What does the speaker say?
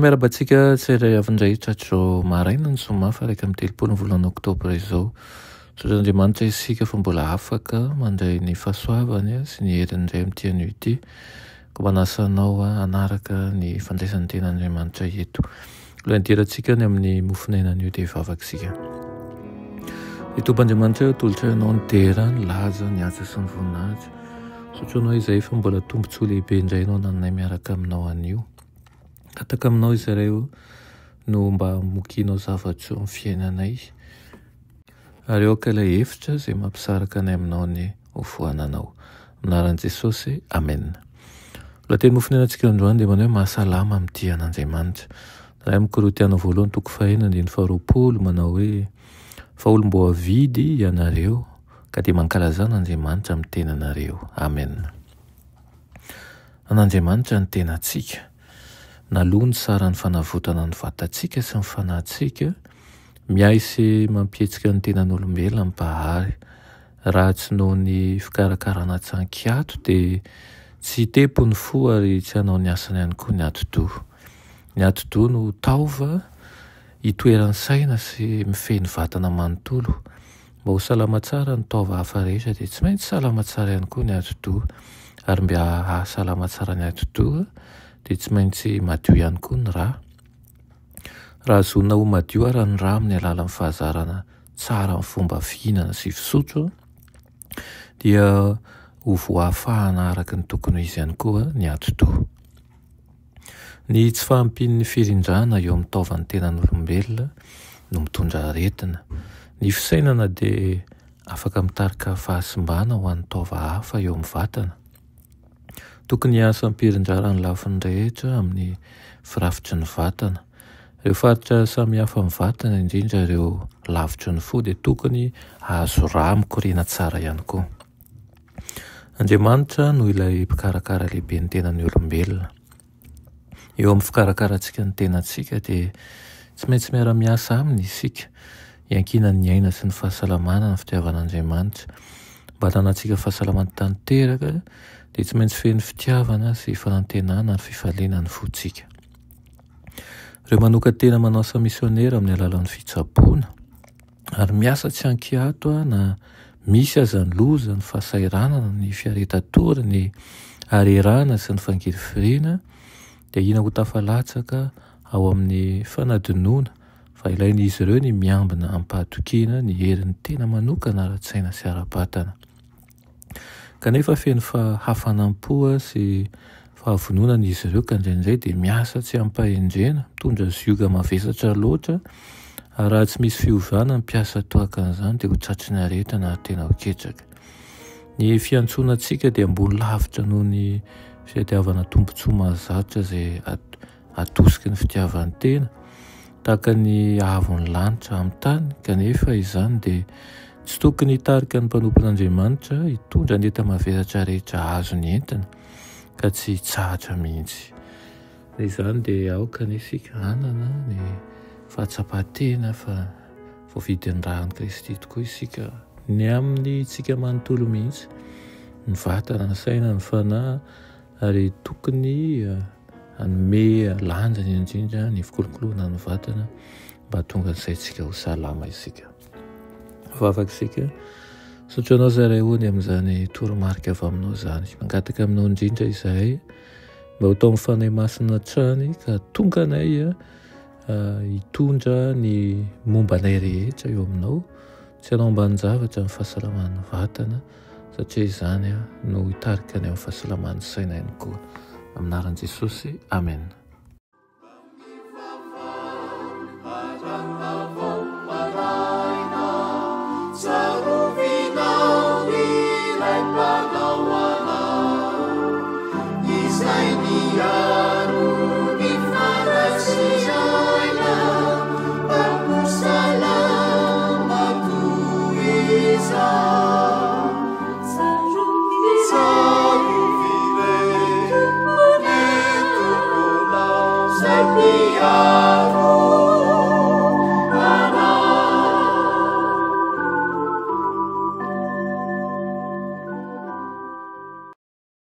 Miarabantsika tsirairay avy-indray tratro maraina ny zoma fa raika amin'ny 30 volana oktobra izao. Sotran'Andriamanitra isika fa mbola afaka mandray ny fahasoavany sy ny herin'indray amin'ity anio ity, ko manasanao hanaraka ny fandraisan'ny tenan'Andriamanitra eto. Alohan'ny hidirantsika ny amin'ny mofonainan'io dia hivavaka. Ny Tompon'Andriamanitra tolotra ianao ny dera, ny laza, ny asa sy ny voninahitra. Sotranao izay fa mbola tombontsoa lehibe indray ianao nanay miaraka aminao anio. Ataka aminao izareo no mba mokianao zavatra amin'ny fiainanay, ary aoka ilay hevitra izay mampisaraka anay aminao ny hofoananao. Anaran'i Jesosy, amen. Lohateny mofonainantsika androany dia manao hoe mahasalama amin'ity an'Andriamanitra. Raha amin'ny Korintiana voalohany toko 4:20 manao hoe fa olom-boa vidy ianareo ka dia mankalazana Andriamanitra amin'ny tenanareo. Amen. An'Andriamanitra ny tenantsika. Nalony sara ny fanavotana ny vatantsika sy ny fanahintsika, miay sy mampietsika ny tenan'olombelona ny mpahary. Raha tsy noho ny fikarakarana tsankiato dia tsy tempo ny fo ary tsy hanao ny asany ihany koa ny atidoha. Ny atidoha no taova hitoeran'ny saina sy mifehy ny vatana manontolo. Mba ho salama tsara ny taova hafa rehetra dia tsy maintsy salama tsara ihany koa ny atidoha, ary mba hahasalama tsara ny atidoha dia tsy maintsy madio ihany koa ny rà. Raha zonona ho madio ary ny rà amin'ny alalan'ny fahazarana tsara amin'ny fomba fihinana sy fisotro, dia ho voafahana araka ny tokony izy ihany koa ny atidoha. Ny tsy fahampian'ny firindrana eo amin'ny taovan'ny tenan'olombelona no mitondra aretina. Ny fisainana dia afaka mitarika fahasimbana ho an'ny taova hafa eo amin'ny vatana. Tokony hiasa ampirindrara ny lafiny rehetra amin'ny firafitry ny vatana. Ireo faritra samihafa amin'ny vatana, indrindra ireo lavitry ny fo, dia tokony ahazo rà mikorena tsara ihany koa. Andriamanitra no ilay mpikarakara lehibe ny tenan'ny olombelona. Eo amin'ny fikarakarantsika ny tenantsika dia tsy maintsy miara-miasa aminy isika, hiankina ny aina sy ny fahasalamana ny fitiavan'Andriamanitra. Mba hanantsika fahasalamana tanteraka dia tsy maintsy feno fitiavana sy fanantenana ny fifaliana ny fontsika. Ireo manoka tena manao asa misionera amin'ny alalan'ny fitsaboana, ary miasa tsy ankiato na misy aza ny loza, ny fahasairanana, ny fiaretan-toro, ny harerana sy ny fangirifirina, dia ina ho tafalatsaka ao amin'ny fanadinoana, fa ilain'izy ireo ny miambina ampahatokiana ny herin'ny tena manokana ara-tsaina sy ara-batana. Kanefa feno hafanam-po sy fahavononana izy ireo, ka indraindray dia miasa tsy ampahendrena, mitondra zioga mavesatra loatra, ary raha tsy misy fiovana ny mpiasa toaka an'izany dia ho tratry ny aretina ary tena ho ketraka. Ny fiantsonantsika dia ambony lavitra noho ny fitiavana tombontsoa mahazatra izay atosiky ny fitiavan'ny tena, tahaka ny haavon'ny lanitra amin'ny tany. Kanefa izany dia tsy tokony hitarika ny mpanompon'Andriamanitra hitondra ny enta mavesatra rehetra azo ny entana, ka tsy hitsahatra mihitsy. Izany dia aoka ny isika hanana ny fahatsapan-tena fa voavidin'ny rahan'i Kristy tokoa isika, ny amin'ny tsika manontolo mihitsy, ny vatana, ny saina, ny fanahy, ary tokony hanome lanjany indrindra ny fikolokoloana ny vatana mba tonga saintsika ho salama isika. Vavaka isika, sotranao zaray hoany amin'izany toromarika avy aminao izany. Mangataka aminao indrindra izahay mba ho tao mifanahy masina hatrany, ka tonga anay hitondra ny mombanay rehetra eo aminao, tsy hanao ambanin-javatra amin'ny fahasalaman'ny vatana, satria izany no hitarika any amin'ny fahasalaman'ny saina ihany koa. Amin'ny anaran'i Jesosy, amen. Yeah.